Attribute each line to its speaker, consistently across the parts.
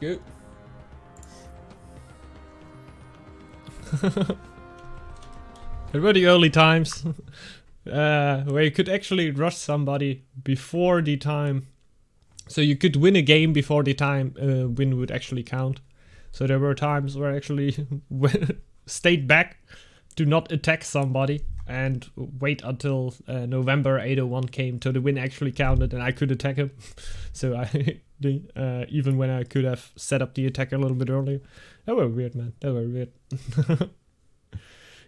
Speaker 1: go. It were the early times where you could actually rush somebody before the time. So you could win a game before the time win would actually count. So there were times where I actually stayed back to not attack somebody and wait until November 801 came till the win actually counted and I could attack him. So I even when I could have set up the attack a little bit earlier. That were weird, man. That were weird.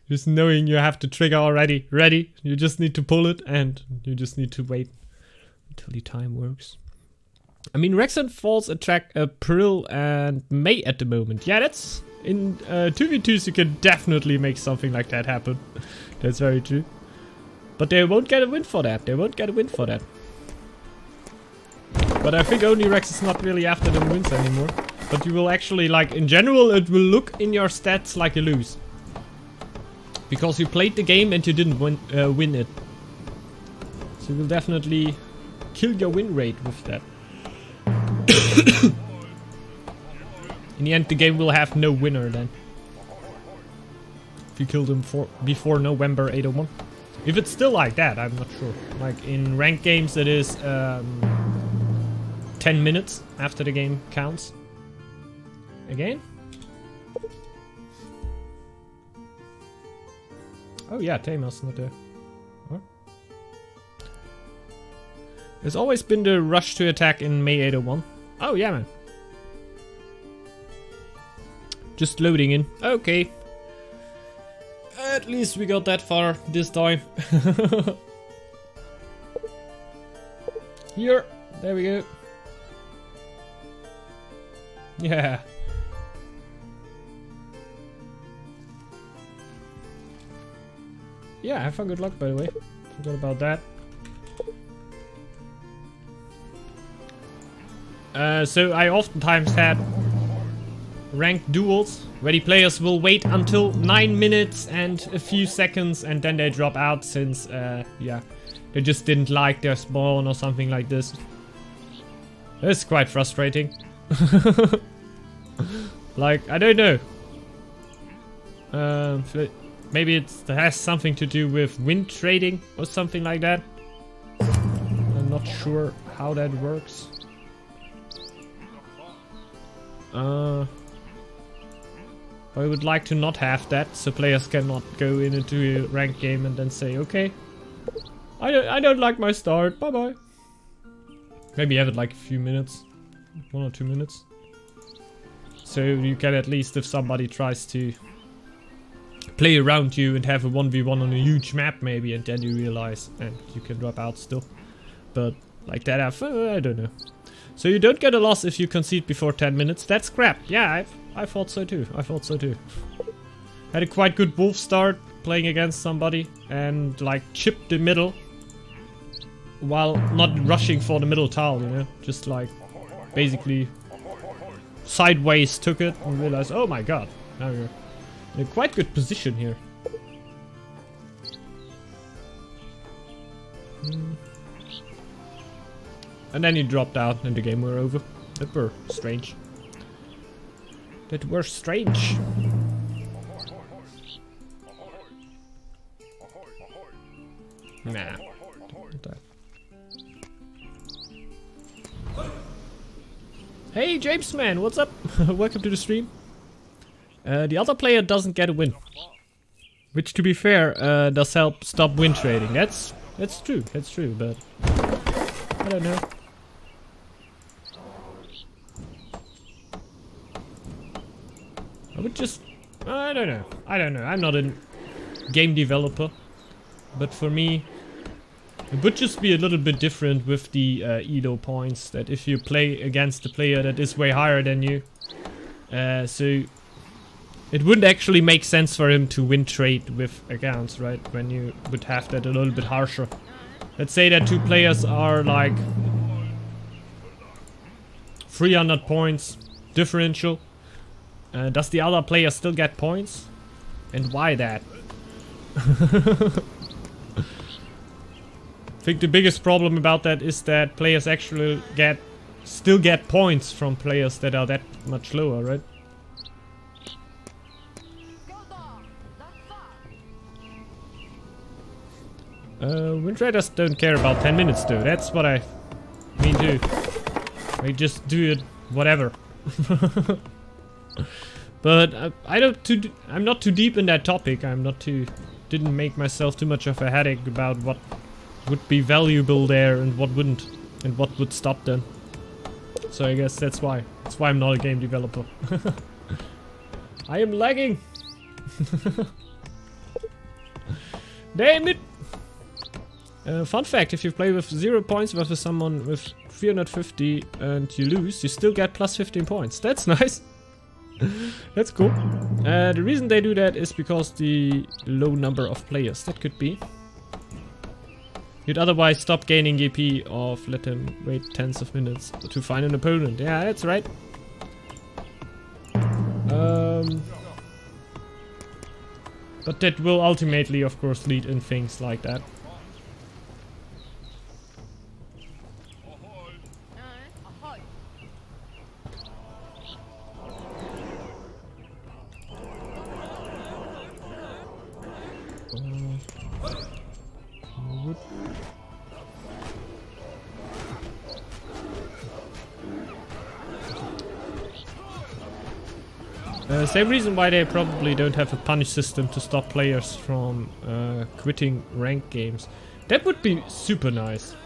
Speaker 1: Just knowing you have to trigger already ready. You just need to pull it and you just need to wait until the time works. I mean, Rex and Falls attract April and May at the moment. Yeah, that's... In 2v2s you can definitely make something like that happen. That's very true. But they won't get a win for that. They won't get a win for that. But I think only Rex is not really after the wins anymore. But you will actually, like, in general, it will look in your stats like you lose. Because you played the game and you didn't win it. So you will definitely kill your win rate with that. In the end, the game will have no winner then. If you kill them before November 801. If it's still like that, I'm not sure. Like in ranked games, it is 10 minutes after the game counts. Again? Oh yeah, Tamer's not there. What? There's always been the rush to attack in May 801. Oh yeah, man. Just loading in. Okay. At least we got that far this time. Here. There we go. Yeah. Yeah, have fun, good luck, by the way. Forgot about that. So I oftentimes had ranked duels where the players will wait until 9 minutes and a few seconds and then they drop out since, yeah, they just didn't like their spawn or something like this. It's quite frustrating. Like, I don't know. Maybe it has something to do with win trading or something like that. I'm not sure how that works. I would like to not have that, so players cannot go into a ranked game and then say, okay, I don't like my start, bye bye. Maybe have it like a few minutes, 1 or 2 minutes. So you can at least, if somebody tries to play around you and have a 1v1 on a huge map maybe, and then you realize and you can drop out still. But like that, I don't know. So you don't get a loss if you concede before 10 minutes. That's crap. Yeah, I thought so too. I thought so too. Had a quite good wolf start playing against somebody and like chipped the middle while not rushing for the middle tile, you know? Just like basically sideways took it and realized, oh my god, now you're in a quite good position here. And then he dropped out and the game were over. That were strange. That were strange. Nah. Hey James man, what's up? Welcome to the stream. The other player doesn't get a win. Which to be fair, does help stop win trading. That's true, but I don't know. I would just... I don't know. I'm not a game developer. But for me, it would just be a little bit different with the ELO points. That if you play against a player that is way higher than you, so it wouldn't actually make sense for him to win trade with accounts, right? When you would have that a little bit harsher. Let's say that two players are like 300 points differential. Does the other player still get points? And why that? I think the biggest problem about that is that players actually get still get points from players that are that much lower, right? Wind Raiders don't care about 10 minutes though, that's what I mean too. They just do it whatever. But I'm not too deep in that topic. Didn't make myself too much of a headache about what would be valuable there and what wouldn't, and what would stop them. So I guess that's why I'm not a game developer. I am lagging. Damn it! Fun fact, if you play with 0 points versus someone with 350 and you lose, you still get plus 15 points. That's nice. That's cool. The reason they do that is because the low number of players. That could be. You'd otherwise stop gaining GP or let them wait tens of minutes to find an opponent. Yeah, that's right. But that will ultimately, of course, lead in things like that. Same reason why they probably don't have a punish system to stop players from quitting ranked games. That would be super nice.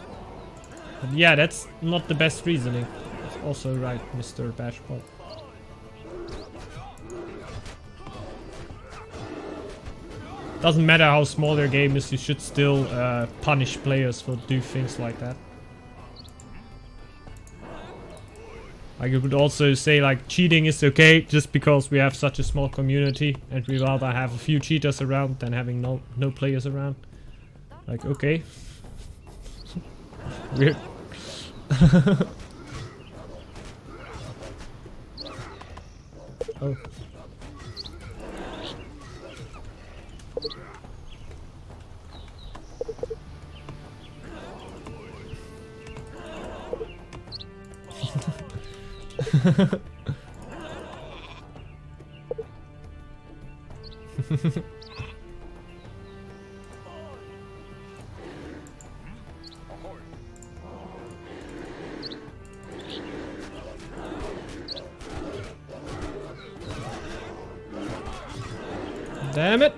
Speaker 1: But yeah, that's not the best reasoning. That's also right, Mr. Bashpot. Doesn't matter how small their game is, you should still punish players for do things like that. Like, you could also say like cheating is okay just because we have such a small community and we rather have a few cheaters around than having no players around. Like, okay. Weird. Oh. Damn it!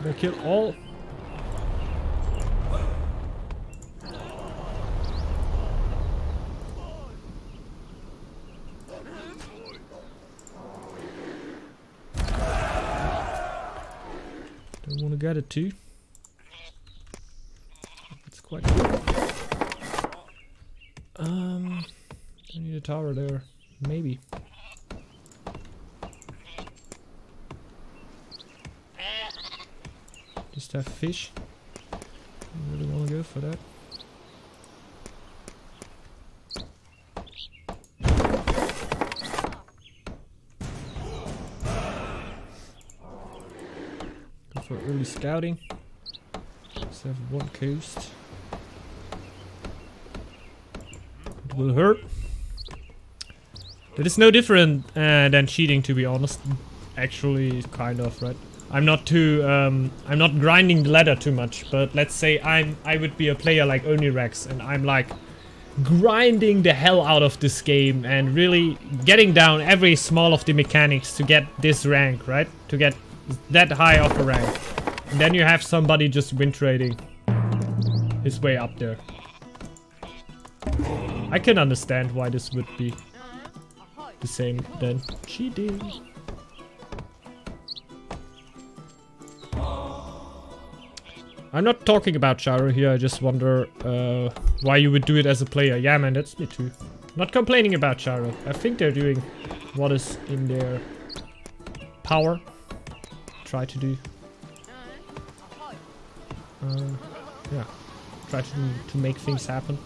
Speaker 1: Did I kill all? Don't want to get it too. It's quite cool. I need a tower there. Maybe. Just have fish. I really want to go for that. Go for early scouting. Just have one coast. It will hurt. That is no different than cheating, to be honest. Actually, kind of, right? I'm not grinding the ladder too much, but let's say I would be a player like Onirex and I'm like grinding the hell out of this game and really getting down every small of the mechanics to get this rank, right? To get that high of a rank. And then you have somebody just win trading his way up there. I can understand why this would be the same then cheating. I'm not talking about Charo here, I just wonder why you would do it as a player. Yeah man, that's me too. Not complaining about Charo. I think they're doing what is in their power. Try to do. Yeah. Try to make things happen.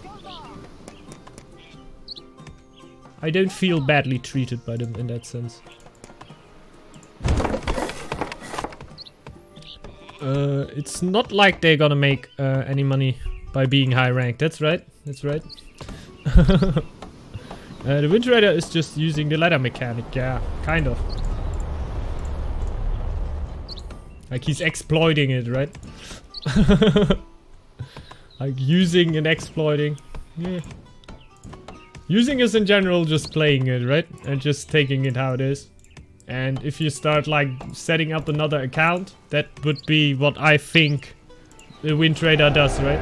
Speaker 1: I don't feel badly treated by them in that sense. It's not like they're gonna make any money by being high ranked. That's right. That's right. The Wind Raider is just using the ladder mechanic. Yeah, kind of. Like he's exploiting it, right? Like using and exploiting. Yeah. Using is in general just playing it, right? And just taking it how it is. And if you start like setting up another account, that would be what I think the Wind Raider does, right?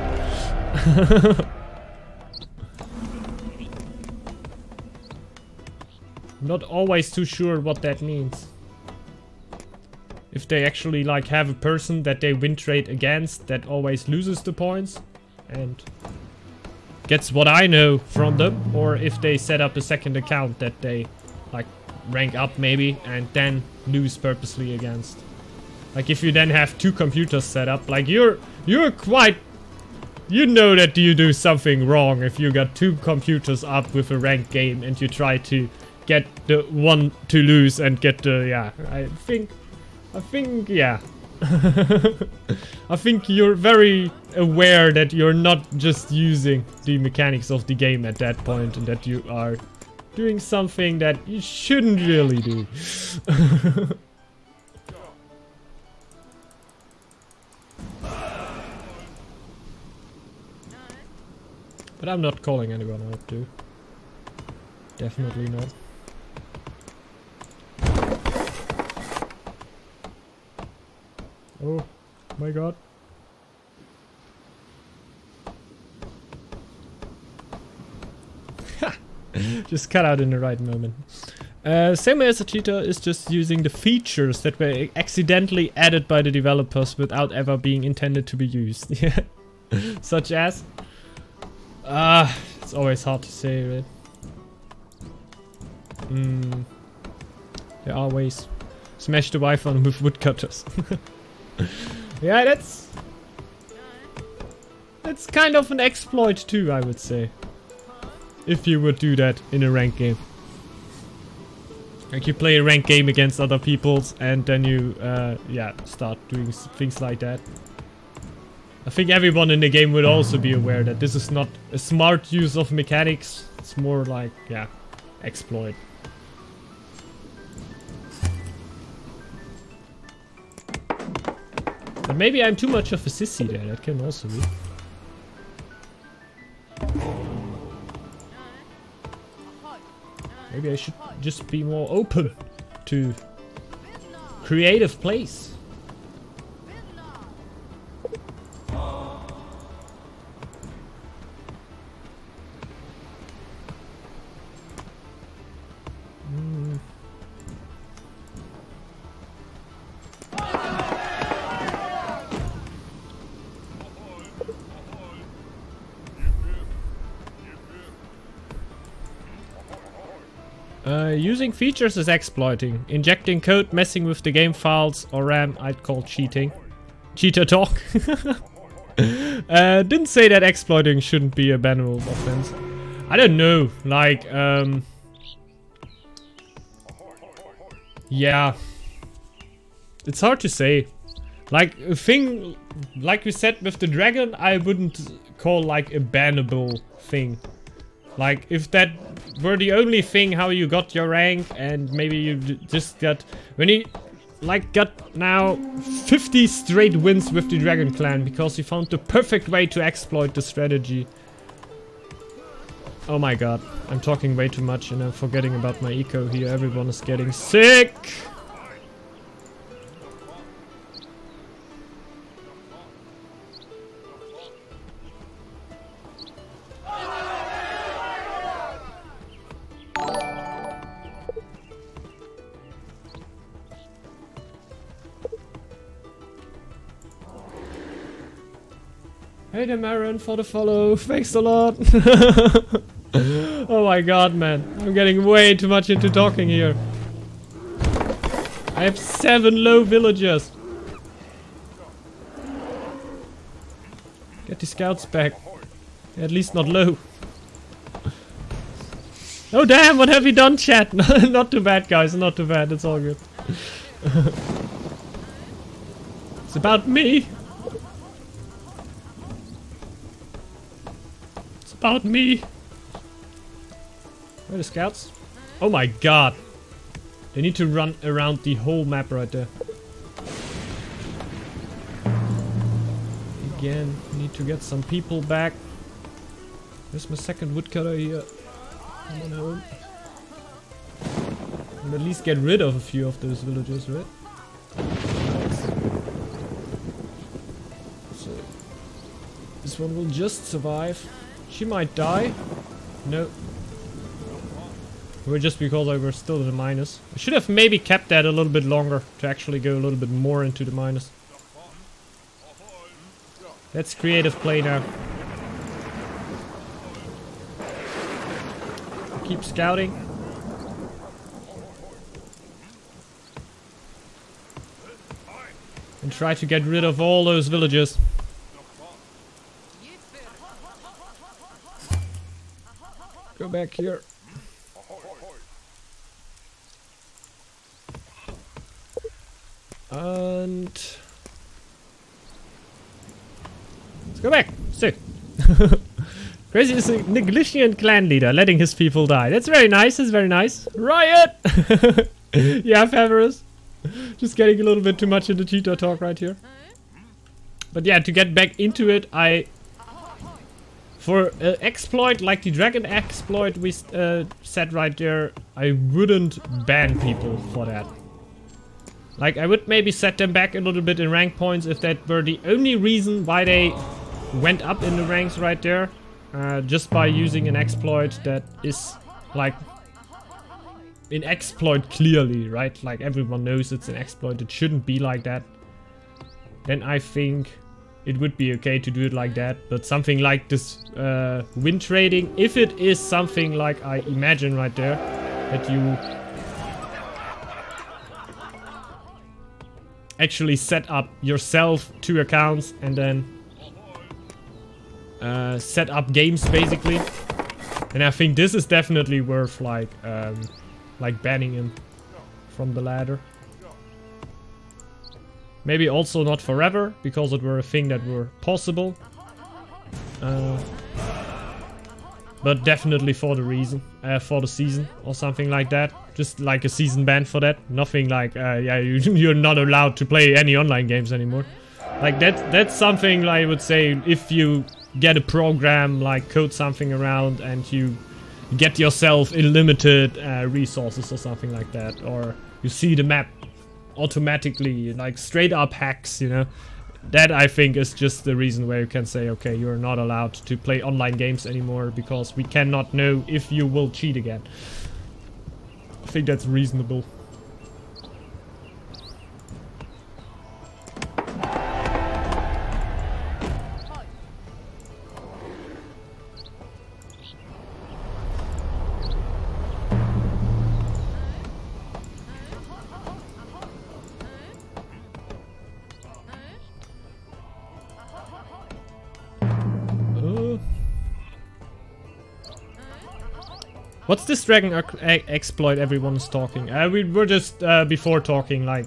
Speaker 1: I'm not always too sure what that means. If they actually like have a person that they win trade against that always loses the points and gets what I know from them, or if they set up a second account that they like rank up maybe and then lose purposely against. Like if you then have two computers set up, like you're quite, you know that you do something wrong if you got two computers up with a ranked game and you try to get the one to lose and get the, yeah, I think, yeah. I think you're very aware that you're not just using the mechanics of the game at that point and that you are doing something that you shouldn't really do. But I'm not calling anyone out, dude. Definitely not. Oh my god. Just cut out in the right moment. Same as a cheater is just using the features that were accidentally added by the developers without ever being intended to be used. Yeah. Such as... it's always hard to say, right? There are ways. Smash the Wi-Fi with woodcutters. Yeah, that's kind of an exploit too, I would say. If you would do that in a ranked game. Like you play a ranked game against other people's and then you, yeah, start doing things like that. I think everyone in the game would also be aware that this is not a smart use of mechanics. It's more like, yeah, exploit. But maybe I'm too much of a sissy there, that can also be. Maybe I should just be more open to creative plays. Using features is exploiting. Injecting code, messing with the game files or RAM, I'd call cheating. Cheater talk. Didn't say that exploiting shouldn't be a bannable offense. I don't know, like, yeah. It's hard to say. Like, a thing, like we said with the dragon, I wouldn't call like a bannable thing. Like, if that were the only thing how you got your rank and maybe you just got... When you, like, got now 50 straight wins with the Dragon Clan because you found the perfect way to exploit the strategy. Oh my god, I'm talking way too much and I'm forgetting about my eco here. Everyone is getting sick! Hey there, Marin, for the follow. Thanks a lot. Oh my god, man. I'm getting way too much into talking here. I have 7 low villagers. Get the scouts back. At least not low. Oh damn, what have you done, chat? Not too bad, guys. Not too bad. It's all good. It's about me. about me. Where are the scouts? Oh my god. They need to run around the whole map right there. Again, need to get some people back. There's my second woodcutter here. Come on home. And at least get rid of a few of those villagers, right? Nice. So, this one will just survive. She might die. No. Well, just because I were still in the minus. I should have maybe kept that a little bit longer to actually go a little bit more into the minus. That's creative play now. Keep scouting. And try to get rid of all those villagers. Go back here. And let's go back. So Crazy is a Neglician clan leader, letting his people die. That's very nice. That's very nice. Riot. Yeah, Favorus. Just getting a little bit too much into cheater talk right here. But yeah, to get back into it, for exploit like the dragon exploit we said right there, I wouldn't ban people for that. Like, I would maybe set them back a little bit in rank points if that were the only reason why they went up in the ranks right there. Just by using an exploit that is, like, an exploit clearly, right? Like, everyone knows it's an exploit, it shouldn't be like that. Then I think it would be okay to do it like that. But something like this win trading, if it is something like I imagine right there, that you actually set up yourself 2 accounts and then set up games basically, and I think this is definitely worth like banning him from the ladder. Maybe also not forever, because it were a thing that were possible, but definitely for the reason, for the season or something like that. Just like a season ban for that. Nothing like yeah, you're not allowed to play any online games anymore. Like that's something like I would say, if you get a program, like code something around and you get yourself unlimited resources or something like that, or you see the map automatically, like straight up hacks, you know, that I think is just the reason where you can say, okay, you're not allowed to play online games anymore because we cannot know if you will cheat again. I think that's reasonable. What's this dragon exploit everyone's talking? We were just before talking like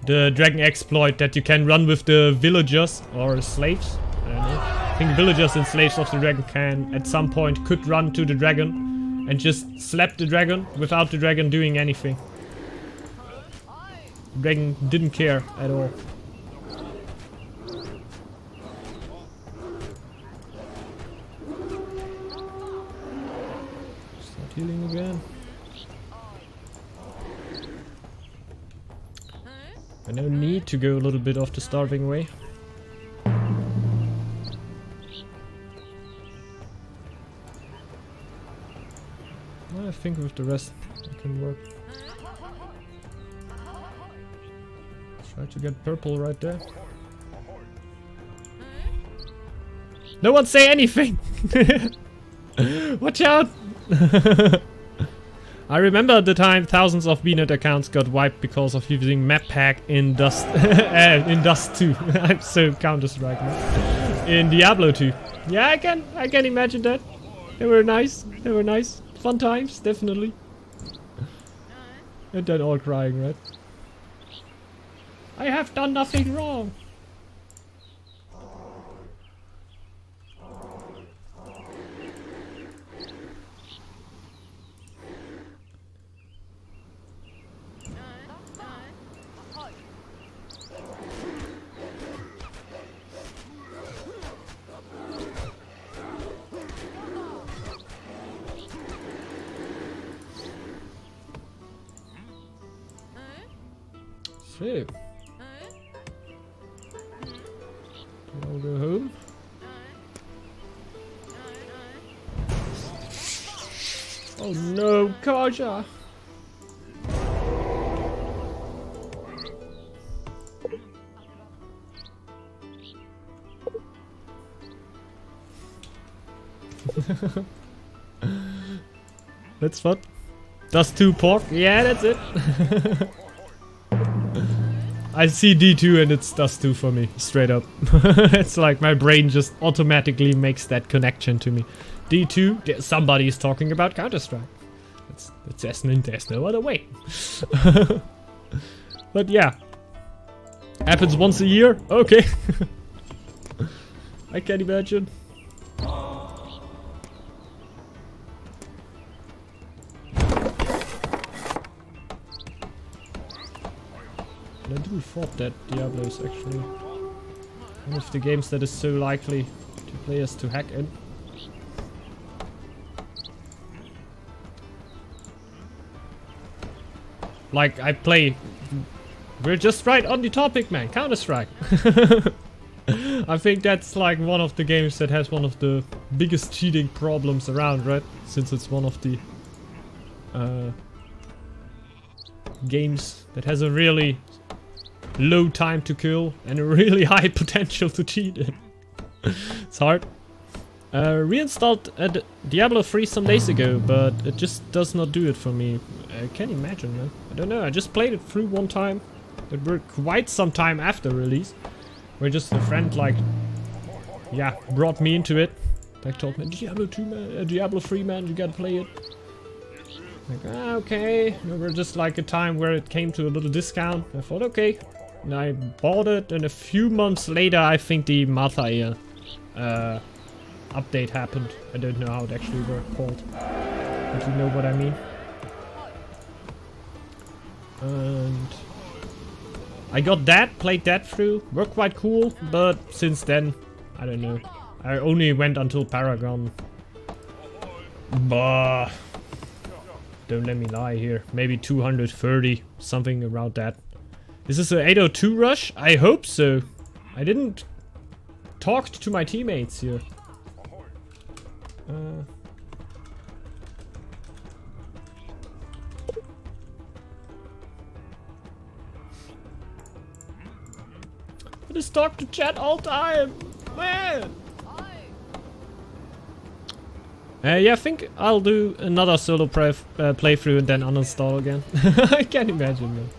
Speaker 1: the dragon exploit that you can run with the villagers or slaves. I don't know. I think villagers and slaves of the dragon can at some point could run to the dragon and just slap the dragon without the dragon doing anything. The dragon didn't care at all. Healing again. I now need to go a little bit off the starving way. I think with the rest it can work. Try to get purple right there. No one say anything! Watch out! I remember the time thousands of BNet accounts got wiped because of using map pack in Dust in Dust 2. I'm so Counter-Strike now. In Diablo 2. Yeah, I can imagine that. They were nice. They were nice. Fun times, definitely. And then all crying, right? I have done nothing wrong. So. I'll go home. Oh no, Kaja! That's fun. Dust 2 pork? Yeah, that's it. I see D2 and it's Dust 2 for me, straight up. It's like my brain just automatically makes that connection to me. D2, somebody is talking about Counter-Strike. There's no other way. But yeah. Happens once a year? Okay. I can't imagine. I do thought that Diablo is actually one of the games that is so likely to players to hack in. Like, we're just right on the topic, man. Counter-Strike. I think that's like one of the games that has one of the biggest cheating problems around, right? Since it's one of the games that has a really low time to kill and a really high potential to cheat in. It's hard. Reinstalled Diablo 3 some days ago, but it just does not do it for me. I can't imagine, man. I don't know, I just played it through one time. It worked quite some time after release. Where just a friend, like, yeah, brought me into it. Like, told me, Diablo 2 man, Diablo 3 man, you gotta play it. Like, okay. It was just like a time where it came to a little discount. I thought, okay. And I bought it, and a few months later, I think the Malthair update happened. I don't know how it actually worked called. But you know what I mean. And I got that, played that through. Worked quite cool, but since then, I don't know. I only went until Paragon. Bah. Don't let me lie here. Maybe 230, something around that. Is this an 802 rush? I hope so. I didn't talk to my teammates here. I just talk to chat all time, man. Yeah, I think I'll do another solo playthrough and then uninstall again. I can't imagine, man.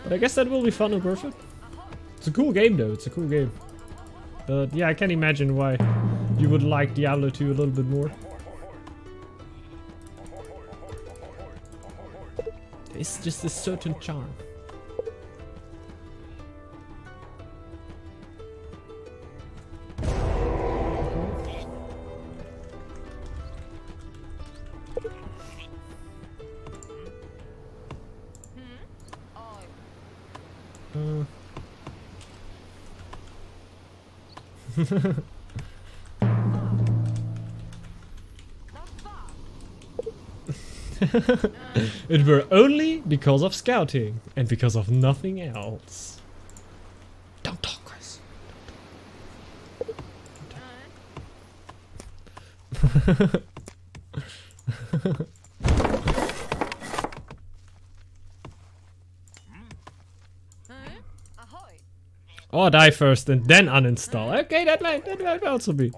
Speaker 1: But I guess that will be fun and worth it. It's a cool game though, it's a cool game. But yeah, I can imagine why you would like Diablo 2 a little bit more. It's just a certain charm. It were only because of scouting and because of nothing else. Don't talk, Chris. Or die first and then uninstall. Okay, that might also be.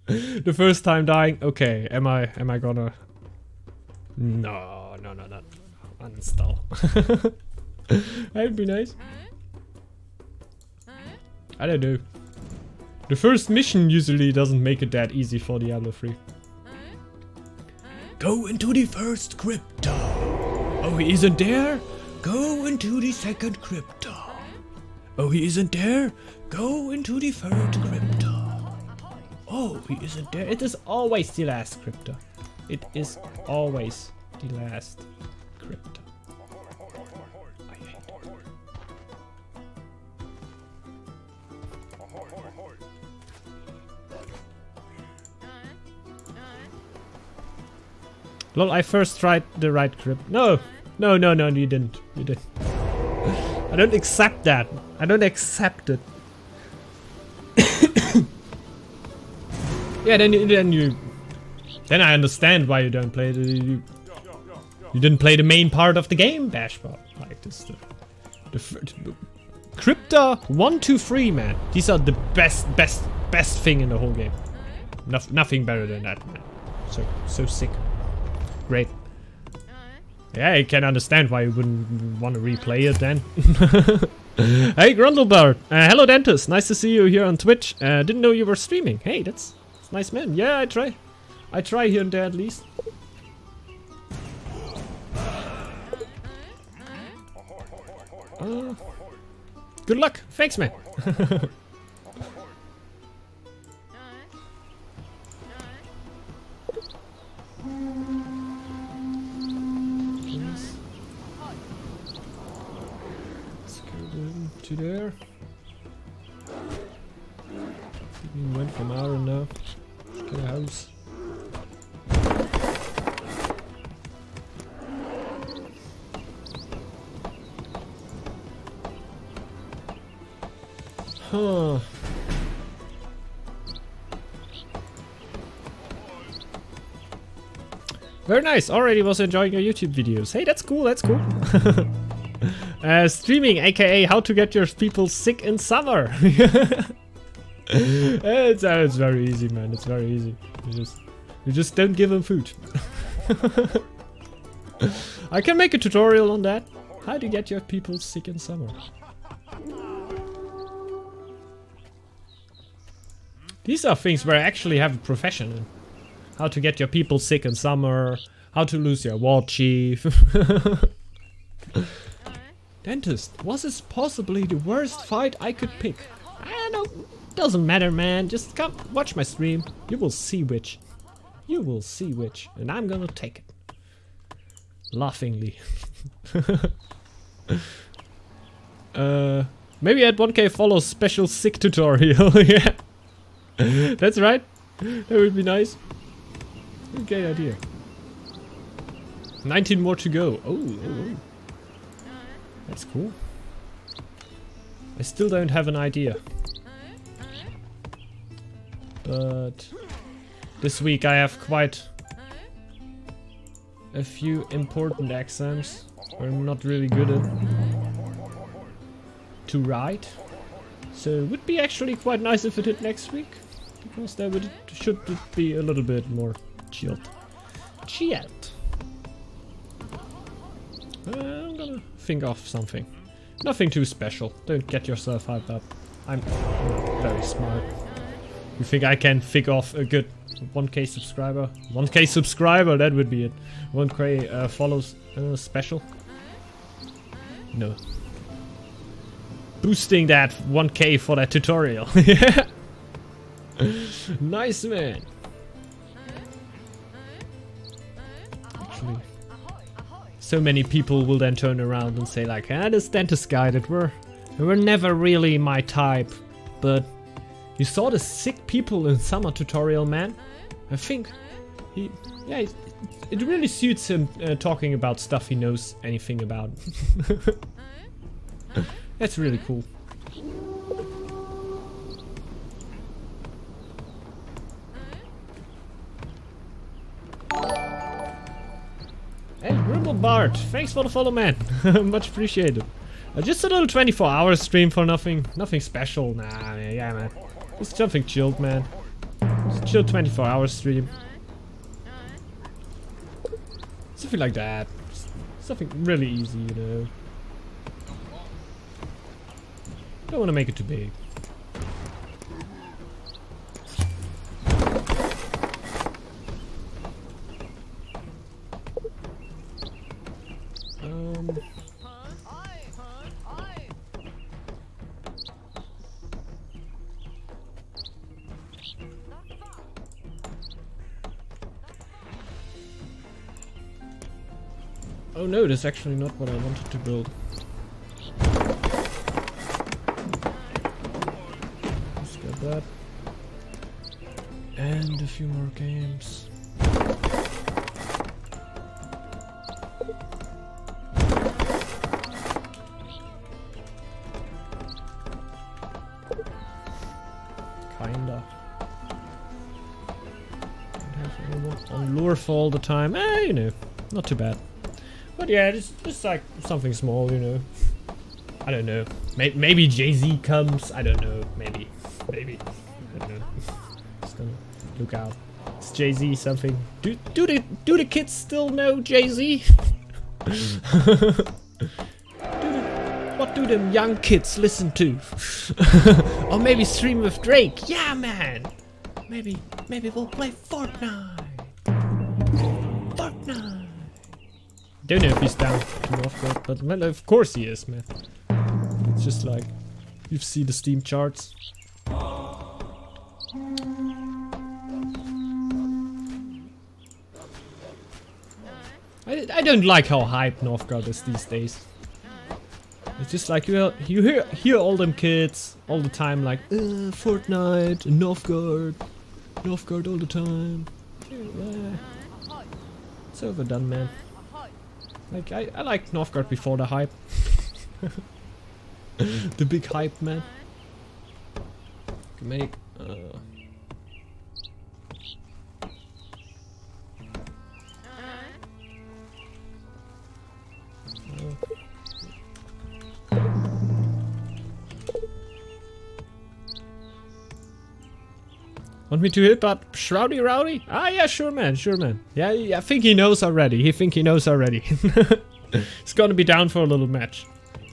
Speaker 1: The first time dying. Okay, am I gonna? No. Uninstall. That'd be nice. I don't know. The first mission usually doesn't make it that easy for Diablo 3. Go into the first crypto. Oh, he isn't there? Go into the second crypto. Oh, he isn't there? Go into the third crypto. Oh, he isn't there. It is always the last crypto. It is always the last crypto. I hate it. Lol, I first tried the right crypto. No, No, no, no, you didn't. You didn't. I don't accept that. I don't accept it. Yeah, then I understand why you don't play the... You didn't play the main part of the game, Dashbot. Like this, the Crypta 1, 2, 3, man. These are the best thing in the whole game. Nothing better than that, man. So sick. Great. Yeah, I can understand why you wouldn't want to replay it then. Hey, Grundlebert. Hello, Dentist. Nice to see you here on Twitch. Didn't know you were streaming. Hey, that's nice, man. Yeah, I try. I try here and there at least. Good luck. Thanks, man. Let's go to there. We went from Aaron now. Let's get a house. Huh. Very nice. Already was enjoying your YouTube videos. Hey, that's cool. That's cool. Streaming, aka how to get your people sick in summer. It's very easy, man. It's very easy. You just don't give them food. I can make a tutorial on that. How to get your people sick in summer. These are things where I actually have a profession in. How to get your people sick in summer. How to lose your war chief. Dentist, was this possibly the worst fight I could pick? I don't... Doesn't matter, man. Just come watch my stream. You will see which. You will see which. And I'm gonna take it. Laughingly. Maybe at 1K follow special sick tutorial. Yeah. That's right. That would be nice. Okay idea. 19 more to go. Oh. That's cool. I still don't have an idea. But this week I have quite a few important exams where I'm not really good at to write. So it would be actually quite nice if it did next week. Because that should be a little bit more chilled. I'm gonna think of something. Nothing too special. Don't get yourself hyped up. I'm not very smart. You think I can think of a good 1K subscriber? 1K subscriber, that would be it. 1K follows special? No. Boosting that 1K for that tutorial. Yeah. Nice, man. Actually, so many people will then turn around and say like, ah, this dentist guy that were never really my type, but you saw the sick people in summer tutorial, man. I think it really suits him talking about stuff he knows anything about. That's really cool. Hey, Bart, thanks for the follow, man. Much appreciated. Just a little 24-hour stream for nothing special. Nah, yeah, man. Just something chilled, man. Just a chill 24-hour stream. Something like that. Something really easy, you know. Don't want to make it too big. Oh no, that's actually not what I wanted to build. Let's get that. And a few more games. for all the time. You know, not too bad. But yeah, just like something small, you know. I don't know. Maybe Jay-Z comes. I don't know. Maybe. I don't know. Just gonna look out. Is Jay-Z something? Do the kids still know Jay-Z? What do them young kids listen to? Or maybe stream with Drake? Yeah, man. Maybe we'll play Fortnite. Don't know if he's down to Northgard, but well, of course he is, man. It's just like you see the Steam charts. I don't like how hyped Northgard is these days. It's just like you hear all them kids all the time like Fortnite, Northgard all the time. It's overdone, man. Like I liked Northgard before the hype. The big hype, man. Can make Want me to hit that Shroudy Rowdy? Ah, yeah, sure man. Yeah, I think he knows already. He's gonna be down for a little match.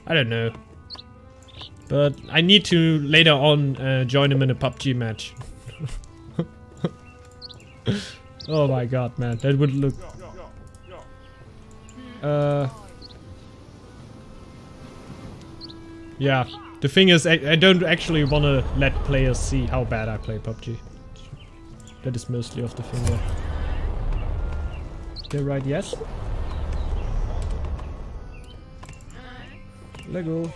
Speaker 1: I don't know. But I need to later on join him in a PUBG match. Oh my god, man. That would look... Yeah. The thing is, I don't actually want to let players see how bad I play PUBG. That is mostly of the thing there. Okay, right, yes. Lego.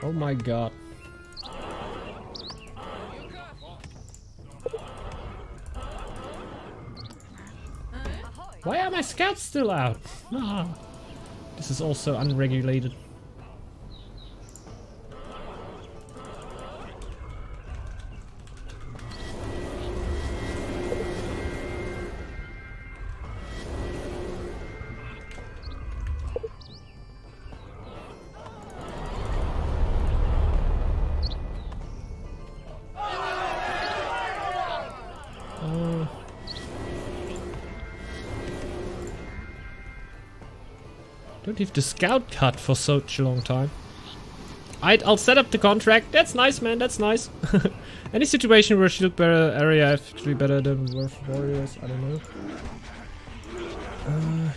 Speaker 1: Oh my god. Why are my scouts still out? Ah, this is also unregulated. Don't have the scout cut for such a long time. I'll set up the contract. That's nice, man. That's nice. Any situation where shield bearer area actually better than warriors? I don't know.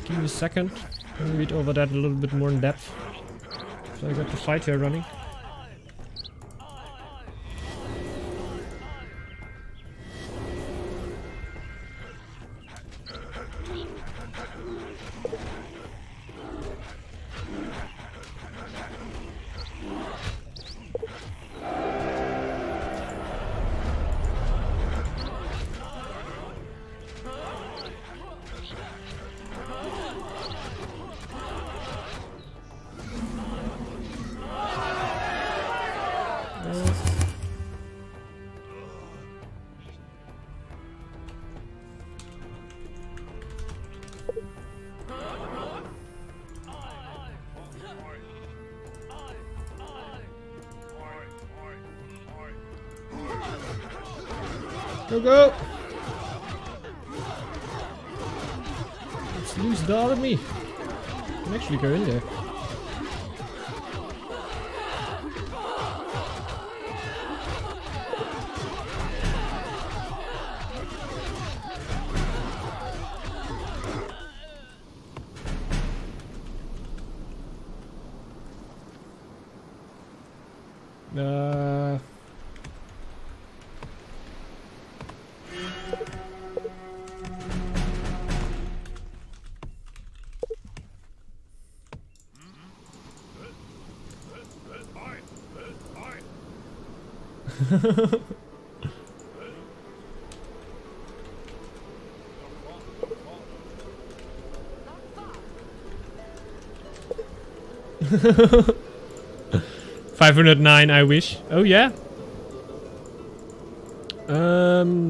Speaker 1: Give me a second. Let me read over that a little bit more in depth. So I got the fight here running. Go! Let's lose the army. I can actually go in there. $509, I wish. Oh yeah.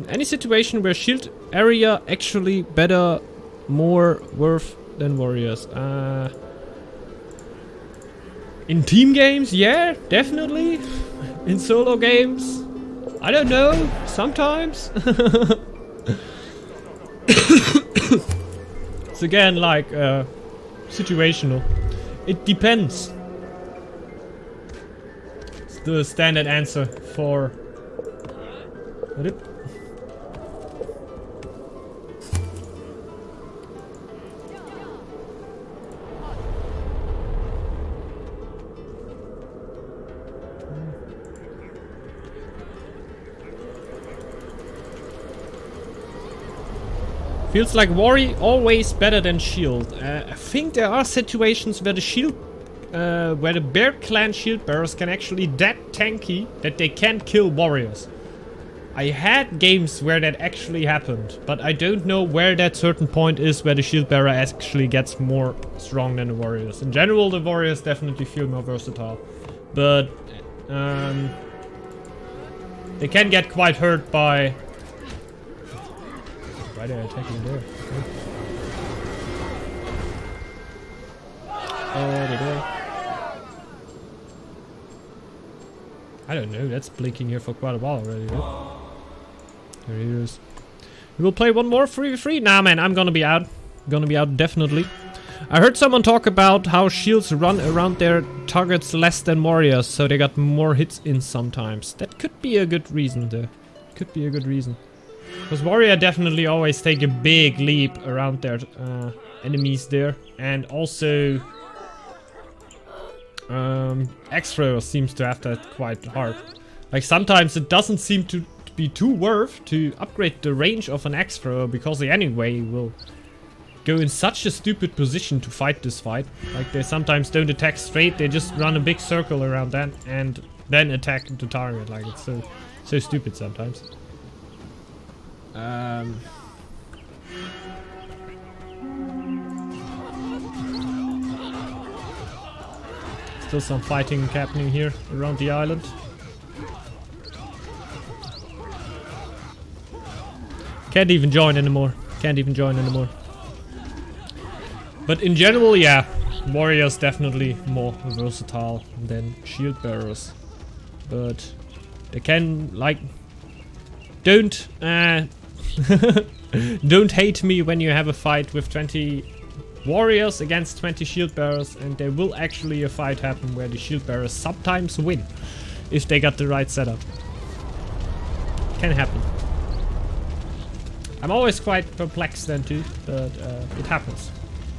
Speaker 1: Any situation where shield area actually better, more worth than warriors? In team games, yeah, definitely. In solo games, I don't know. Sometimes. It's again like situational. It depends. It's the standard answer for. What it? Feels like Worry always better than Shield. I think there are situations where the Shield, where the Bear Clan Shield Bearers can actually that tanky that they can't kill Warriors. I had games where that actually happened, but I don't know where that certain point is where the Shield Bearer actually gets more strong than the Warriors. In general, the Warriors definitely feel more versatile, but they can get quite hurt by. Why they're attacking there? Oh, they do. I don't know, that's blinking here for quite a while already, though. There he is. We will play one more 3v3? Nah, man, I'm gonna be out. Gonna be out, definitely. I heard someone talk about how shields run around their targets less than warriors, so they got more hits in sometimes. That could be a good reason, though. Could be a good reason. Because warrior definitely always take a big leap around their enemies there. And also... X-Thrower seems to have that quite hard. Like sometimes it doesn't seem to be too worth to upgrade the range of an X-Thrower because they anyway will go in such a stupid position to fight this fight. Like they sometimes don't attack straight, they just run a big circle around that and then attack the target. Like it's so stupid sometimes. Still some fighting happening here around the island. Can't even join anymore. Can't even join anymore. But in general, yeah, warriors definitely more versatile than shield bearers. But they can, like, don't don't hate me when you have a fight with 20 warriors against 20 shield bearers, and there will actually a fight happen where the shield bearers sometimes win if they got the right setup. Can happen. I'm always quite perplexed then too, but it happens.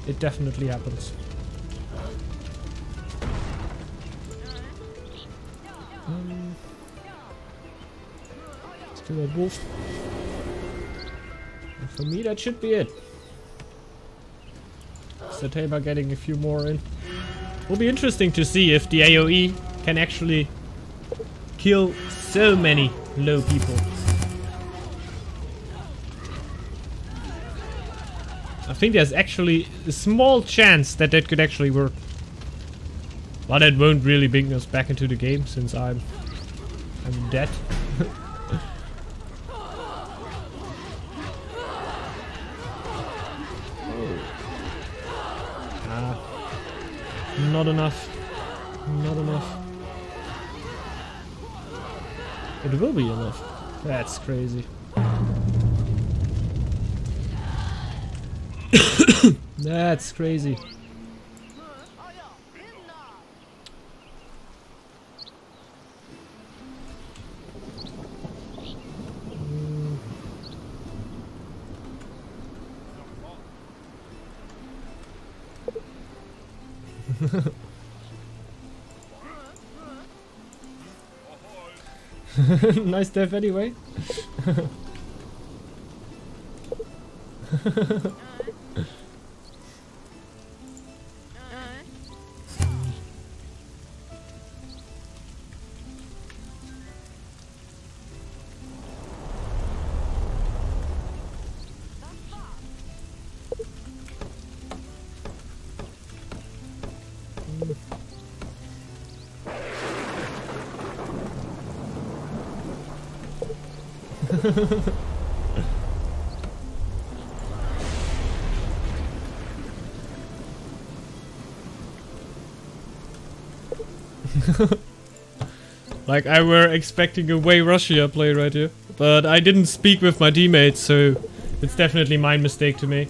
Speaker 1: It definitely happens. Still a wolf. And for me, that should be it. Satema getting a few more in. Will be interesting to see if the AoE can actually kill so many low people. I think there's actually a small chance that that could actually work. But it won't really bring us back into the game since I'm dead. Not enough. Not enough. It will be enough. That's crazy. That's crazy. Nice death anyway. Like I were expecting a way Russia play right here. But I didn't speak with my teammates, so it's definitely my mistake to make.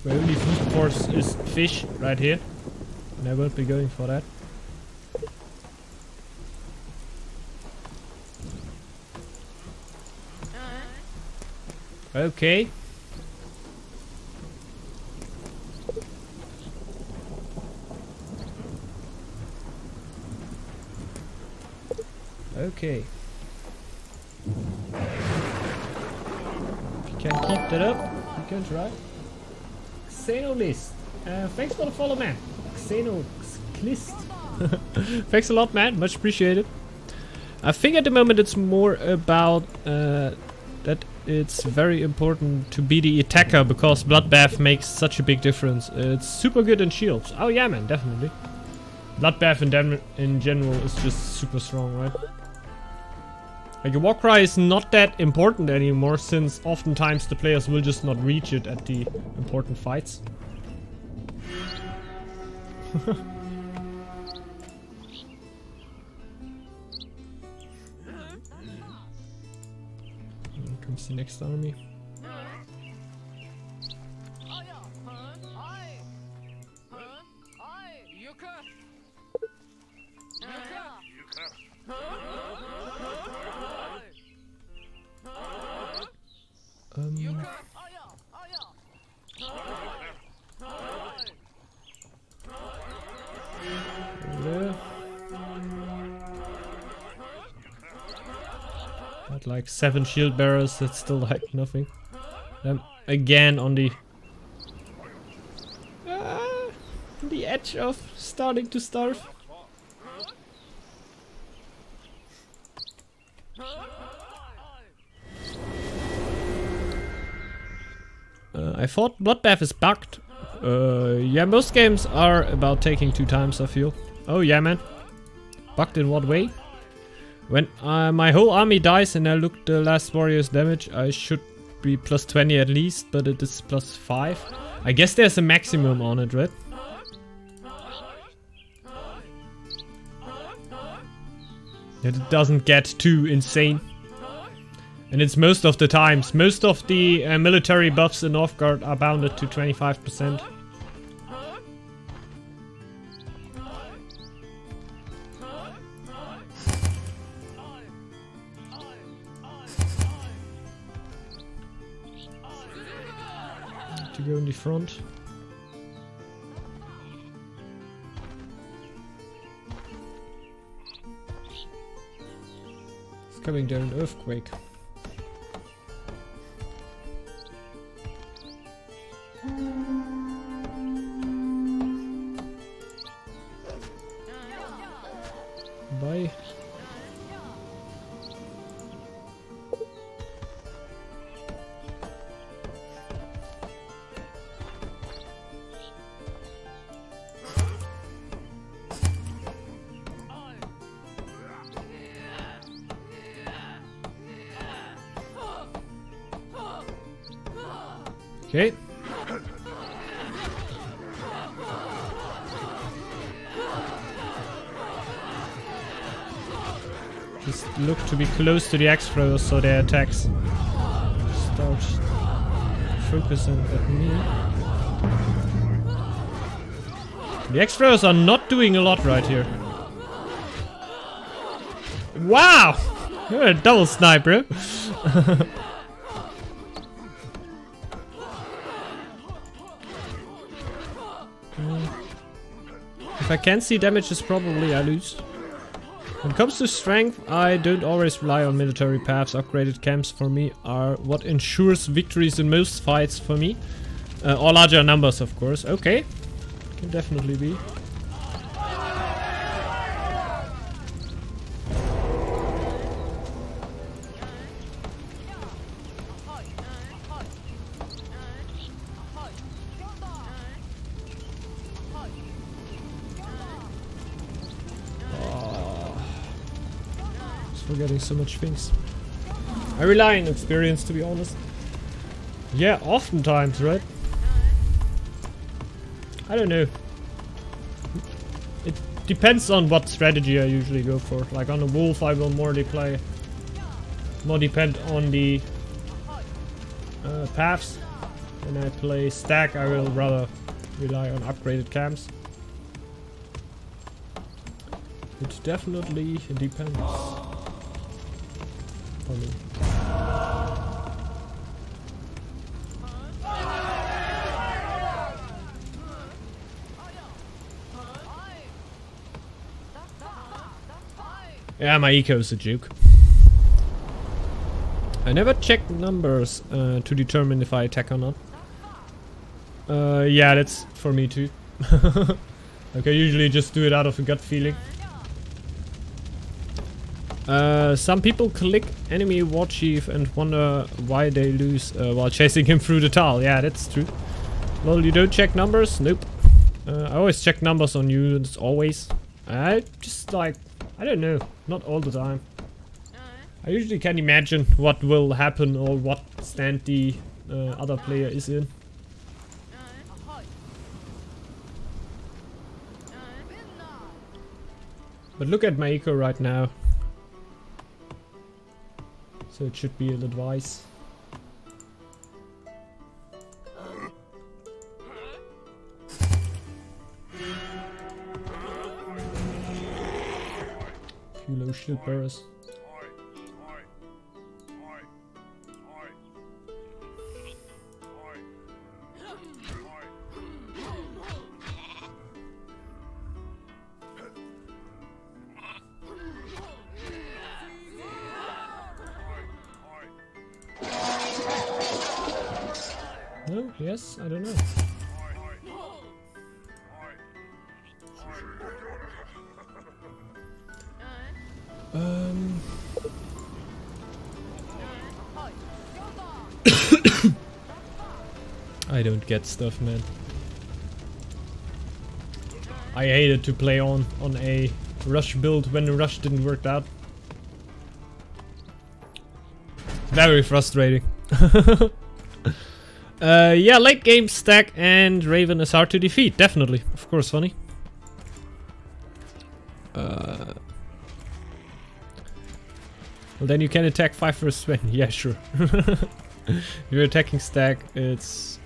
Speaker 1: My only food source is fish right here, and I won't be going for that. Okay. Okay. If you can keep that up, you can try. Xenolist. Thanks for the follow, man. Xenolist. Thanks a lot, man. Much appreciated. I think at the moment it's more about that it's very important to be the attacker because Bloodbath makes such a big difference. It's super good in shields. Oh yeah, man, definitely. Bloodbath in general is just super strong, right? Like a Warcry is not that important anymore since oftentimes the players will just not reach it at the important fights. Here comes the next army. Got like 7 shield bearers, that's still like nothing. Again on the edge of starting to starve. I thought Bloodbath is bugged. Yeah, most games are about taking 2 times, I feel. Oh yeah, man. Bugged in what way? When my whole army dies and I look the last warrior's damage, I should be plus 20 at least, but it is plus 5. I guess there's a maximum on it, right? That it doesn't get too insane. And it's most of the times. Most of the military buffs in Northgard are bounded to 25%. To go in the front. It's coming down an earthquake. Bye. Okay. Just look to be close to the axe throwers so their attacks start focusing at me. The axe throwers are not doing a lot right here. Wow! You're a double sniper. If I can't see damages, probably I lose. When it comes to strength, I don't always rely on military paths. Upgraded camps for me are what ensures victories in most fights for me. Or larger numbers, of course. Okay, can definitely be. Forgetting so much things. I rely on experience, to be honest. Yeah, oftentimes, right? I don't know. It depends on what strategy I usually go for. Like on a wolf, I will more depend on the paths. When I play stack, I will rather rely on upgraded camps. It definitely depends. Me. Yeah, my eco is a joke. I never check numbers to determine if I attack or not. Yeah, that's for me too. Like I usually just do it out of a gut feeling. Some people click enemy war chief and wonder why they lose while chasing him through the tile. Yeah, that's true. Well, you don't check numbers? Nope. I always check numbers on units, always. I just like, I don't know, not all the time. I usually can imagine what will happen or what stand the other player is in. But look at my eco right now. So it should be an advice. Few low shield bearers. No? Yes? I don't know. I don't get stuff, man. I hated to play on a rush build when the rush didn't work out. Very frustrating. Yeah, late game stack and Raven is hard to defeat, definitely. Of course, funny. Well, then you can attack 5 versus 20. Yeah, sure. If you're attacking stack, it's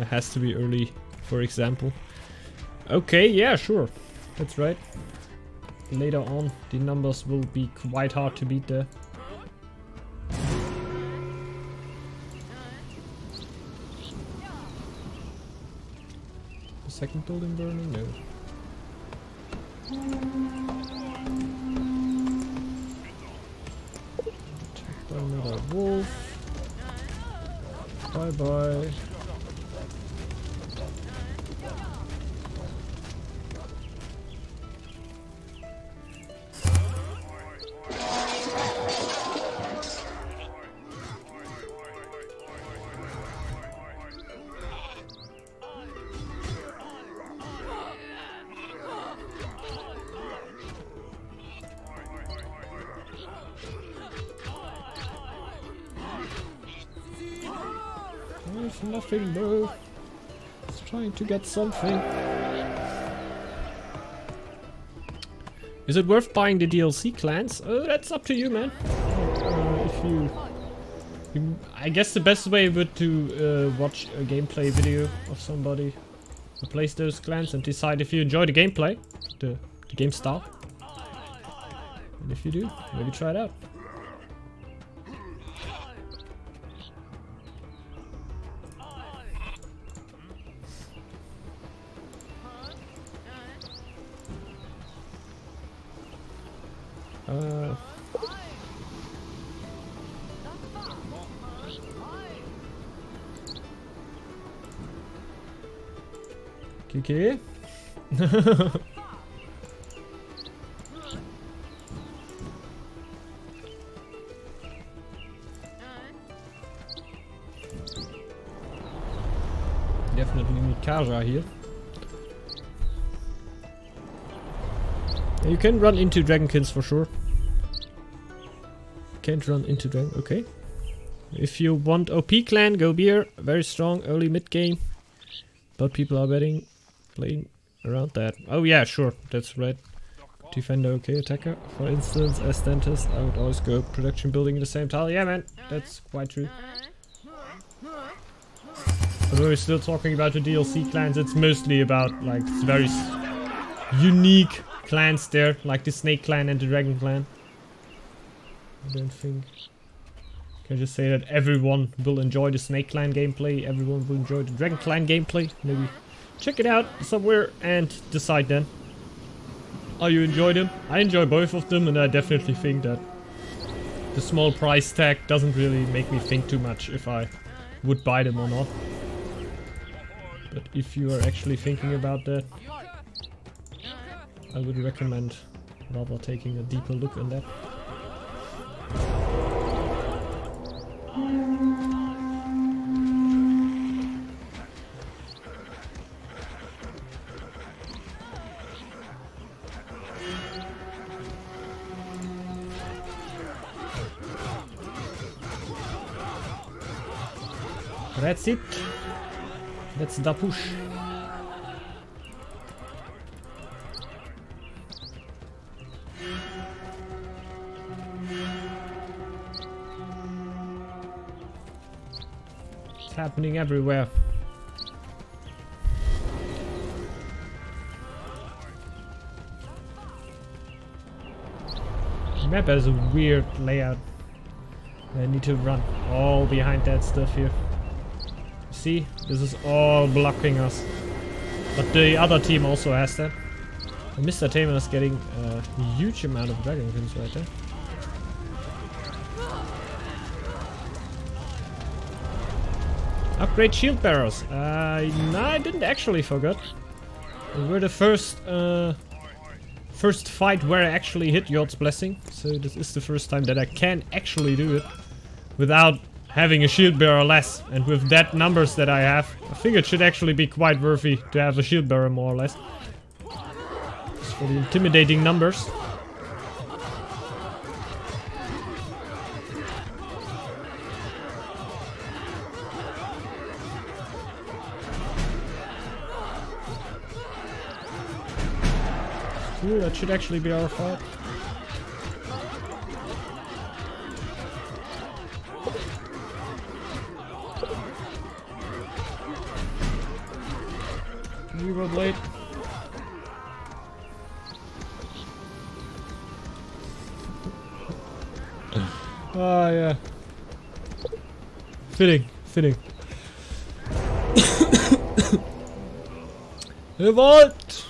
Speaker 1: has to be early, for example. Okay, yeah, sure. That's right. Later on, the numbers will be quite hard to beat there. Second building burning? No. Attacked by another wolf. Bye bye. There's nothing though. It's trying to get something. Is it worth buying the DLC clans? That's up to you, man. If you I guess the best way would to watch a gameplay video of somebody who plays those clans and decide if you enjoy the gameplay, the game style. And if you do, maybe try it out. Okay. Definitely need Kaja here. You can run into Dragonkins for sure. Can't run into Dragon. Okay. If you want OP clan, go beer. Very strong early mid game. But people are playing around that. Oh yeah, sure. That's right. Defender, okay. Attacker. For instance, as dentist, I would always go production building in the same tile. Yeah, man. That's quite true. But we're still talking about the DLC clans. It's mostly about like very unique clans there, like the Snake Clan and the Dragon Clan. I don't think I can just say that everyone will enjoy the Snake Clan gameplay, everyone will enjoy the Dragon Clan gameplay. Maybe check it out somewhere and decide then. Oh, you enjoy them? I enjoy both of them, and I definitely think that the small price tag doesn't really make me think too much if I would buy them or not. But if you are actually thinking about that, I would recommend rather taking a deeper look on that. That's it. That's the push. It's happening everywhere. The map has a weird layout. I need to run all behind that stuff here. See, this is all blocking us. But the other team also has that. And Mr. Tamer is getting a huge amount of Dragonkins right there. Upgrade shield bearers. No, I didn't actually forget. We're the first fight where I actually hit Yord's Blessing. So this is the first time that I can actually do it without having a shield bearer less. And with that numbers that I have, I think it should actually be quite worthy to have a shield bearer more or less. Just for the intimidating numbers. Ooh, that should actually be our fight. Zero blade. Ah, yeah. Fitting. Revolt!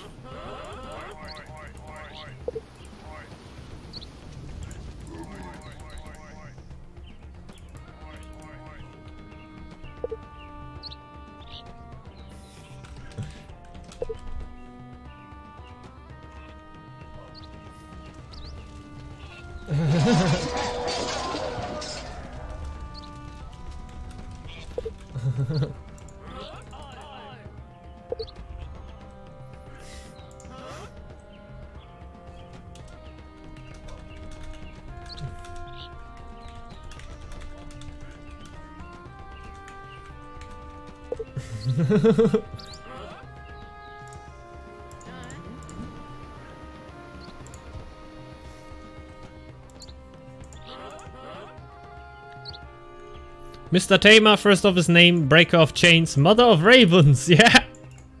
Speaker 1: Mr. Tamer, first of his name, Breaker of Chains, Mother of Ravens, yeah!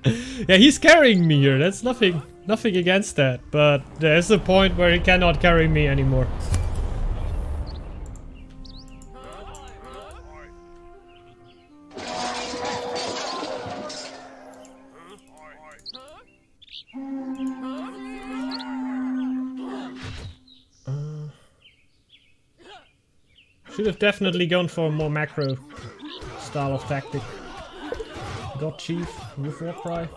Speaker 1: Yeah, he's carrying me here, that's nothing against that, but there's a point where he cannot carry me anymore. Should have definitely gone for a more macro style of tactic. God Chief with Warcry.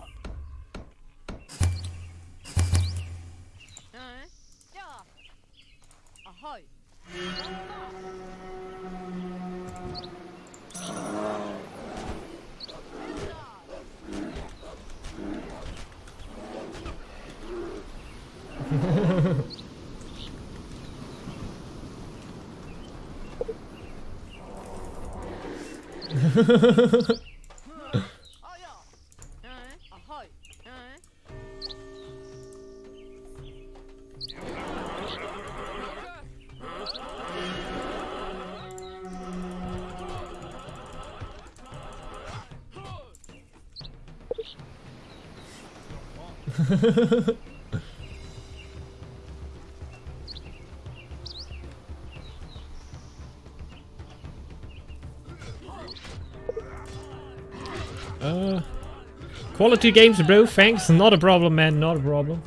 Speaker 1: Quality games, bro. Thanks. Not a problem, man. Not a problem.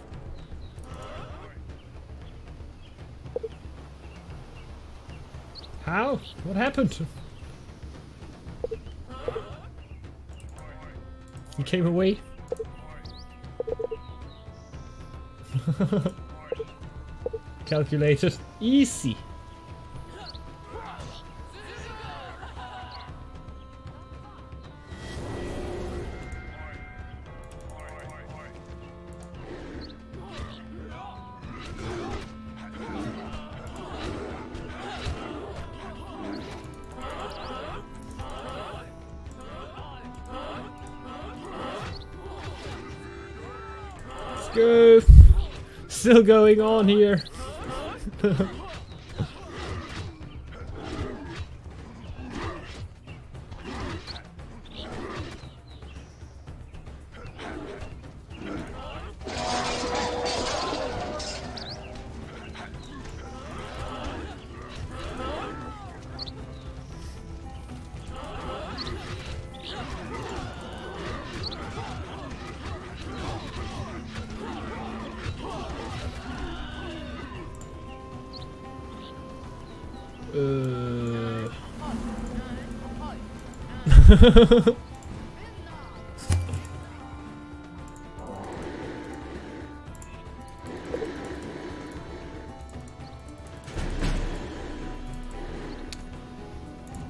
Speaker 1: How? What happened? He came away. Calculated. Easy. Go! Still going on here.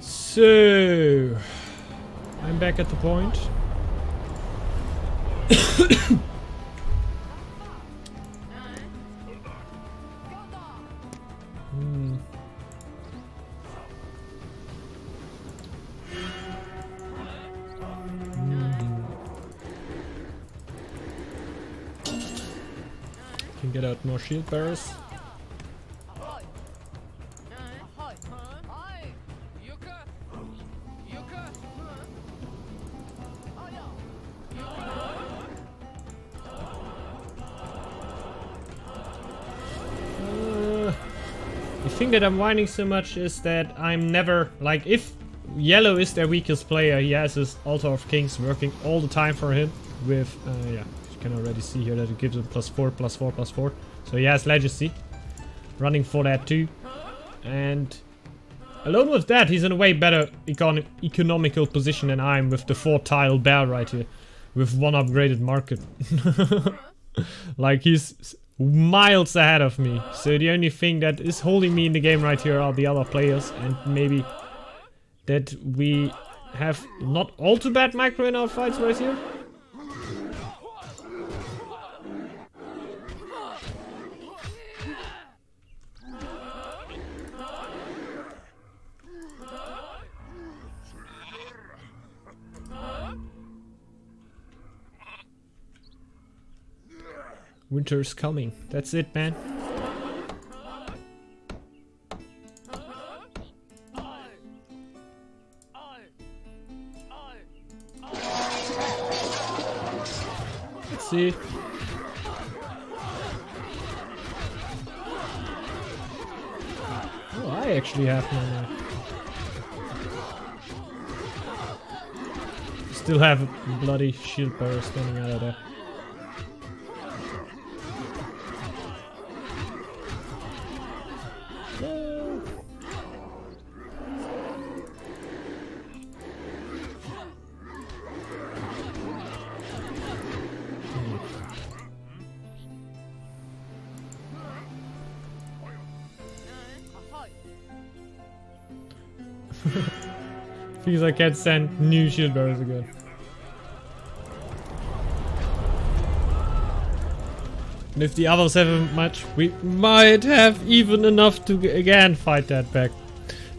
Speaker 1: So, I'm back at the point. Can get out more shield bearers. The thing that I'm whining so much is that I'm never, like, if yellow is their weakest player, he has his Altar of Kings working all the time for him with, yeah, you can already see here that it gives him +4, +4, +4. So he has Legacy running for that too. And alone with that, he's in a way better economical position than I am with the 4-tile bear right here. With 1 upgraded market. Like, he's miles ahead of me. So the only thing that is holding me in the game right here are the other players, and maybe that we have not all too bad micro in our fights right here. Winter's coming. That's it, man. Let's see. Oh, I actually have mana. Still have a bloody shield bearer standing out of there. Because I can't send new shield bearers again. And if the others haven't much, we might have even enough to again fight that back.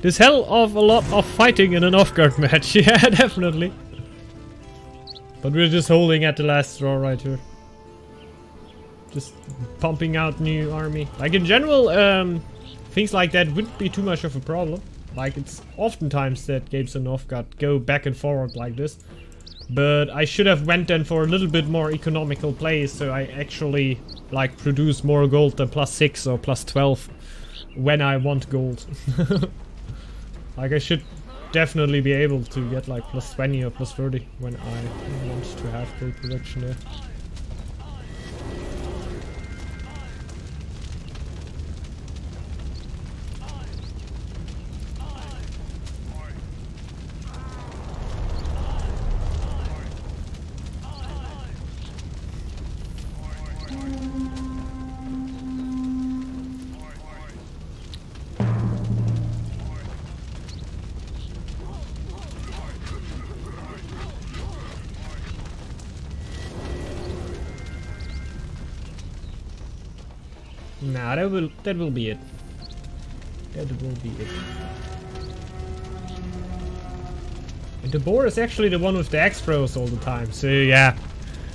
Speaker 1: There's hell of a lot of fighting in an Northgard match, yeah, definitely. But we're just holding at the last straw right here. Just pumping out new army. Like in general, things like that wouldn't be too much of a problem. Like it's oftentimes that games in Northgard go back and forward like this. But I should have went then for a little bit more economical plays, so I actually like produce more gold than +6 or +12 when I want gold. Like I should definitely be able to get like +20 or +30 when I want to have gold production there. Nah, that will be it. That will be it. And the boar is actually the one with the axe throws all the time. So yeah,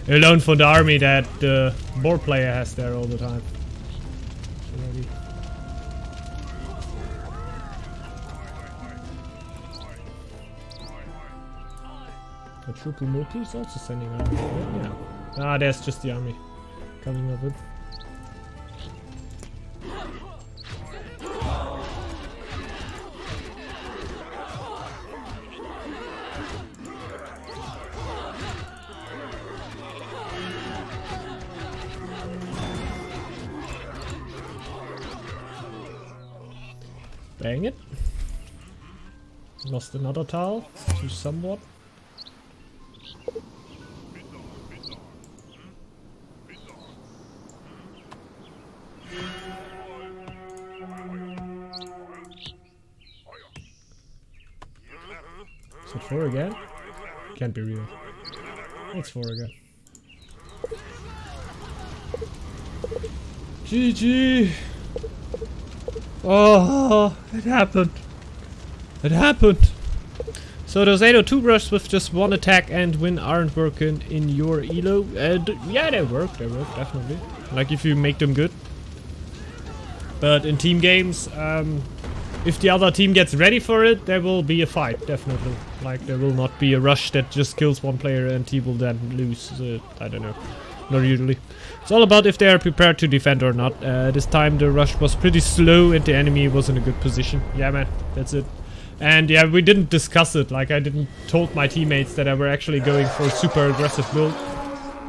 Speaker 1: alone for the army that the boar player has there all the time. The triple multi is also sending out. Yeah. Ah, there's just the army coming up with. Bang it. Lost another tile to somewhat. Is it 4 again? Can't be real. It's 4 again. GG! Oh, it happened. It happened. So those 802 rushes with just 1 attack and win aren't working in your elo. Yeah, they work, definitely. Like if you make them good. But in team games, if the other team gets ready for it, there will be a fight, definitely. Like there will not be a rush that just kills one player and he will then lose. I don't know. Not usually. It's all about if they are prepared to defend or not. This time the rush was pretty slow and the enemy was in a good position. Yeah, man, that's it. And yeah, we didn't discuss it. Like I didn't told my teammates that I were actually going for a super aggressive build.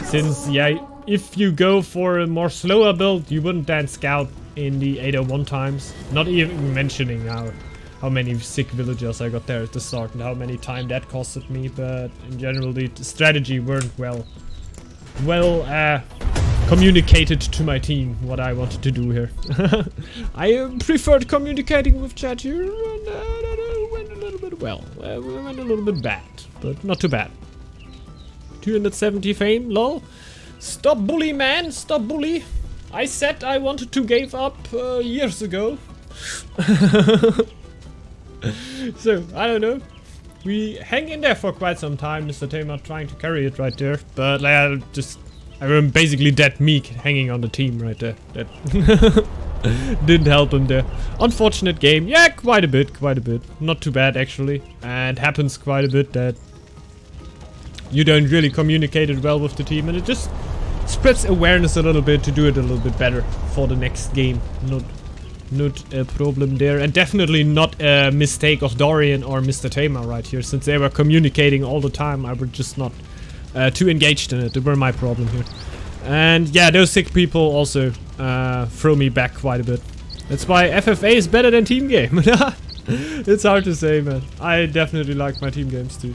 Speaker 1: Since yeah, if you go for a more slower build, you wouldn't then scout in the 801 times. Not even mentioning how many sick villagers I got there at the start and how many time that costed me. But in general, the strategy weren't well communicated to my team what I wanted to do here. I preferred communicating with chat here, and it went a little bit well. It went a little bit bad, but not too bad. 270 fame, lol. Stop bully, man, stop bully. I said I wanted to give up years ago. So, I don't know. We hang in there for quite some time, Mr. Tamer trying to carry it right there, but I'm basically dead meek hanging on the team right there. That didn't help him there. Unfortunate game. Yeah, quite a bit. Not too bad actually. And happens quite a bit that you don't really communicate it well with the team, and it just spreads awareness a little bit to do it a little bit better for the next game. Not a problem there, and definitely not a mistake of Dorian or Mr. Tamer right here, since they were communicating all the time. I was just not too engaged in it. They were my problem here. And yeah, those sick people also throw me back quite a bit. That's why FFA is better than team game. It's hard to say, man. I definitely like my team games too.